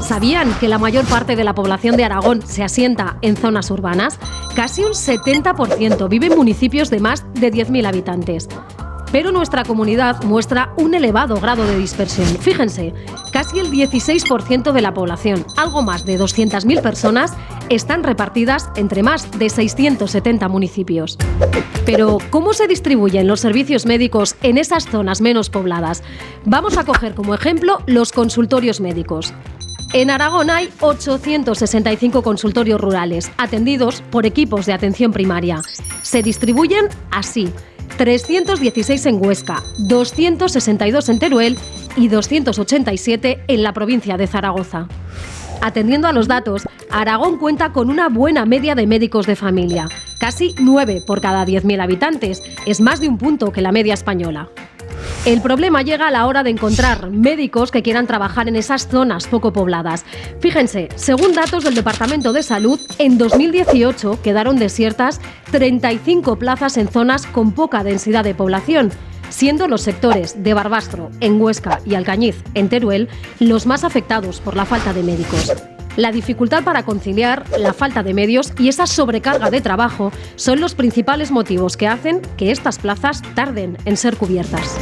¿Sabían que la mayor parte de la población de Aragón se asienta en zonas urbanas? Casi un 70% vive en municipios de más de 10.000 habitantes. Pero nuestra comunidad muestra un elevado grado de dispersión. Fíjense, casi el 16% de la población, algo más de 200.000 personas, están repartidas entre más de 670 municipios. Pero, ¿cómo se distribuyen los servicios médicos en esas zonas menos pobladas? Vamos a coger como ejemplo los consultorios médicos. En Aragón hay 865 consultorios rurales, atendidos por equipos de atención primaria. Se distribuyen así: 316 en Huesca, 262 en Teruel y 287 en la provincia de Zaragoza. Atendiendo a los datos, Aragón cuenta con una buena media de médicos de familia, casi 9 por cada 10.000 habitantes, es más de un punto que la media española. El problema llega a la hora de encontrar médicos que quieran trabajar en esas zonas poco pobladas. Fíjense, según datos del Departamento de Salud, en 2018 quedaron desiertas 35 plazas en zonas con poca densidad de población, siendo los sectores de Barbastro, en Huesca, y Alcañiz, en Teruel, los más afectados por la falta de médicos. La dificultad para conciliar, la falta de medios y esa sobrecarga de trabajo son los principales motivos que hacen que estas plazas tarden en ser cubiertas.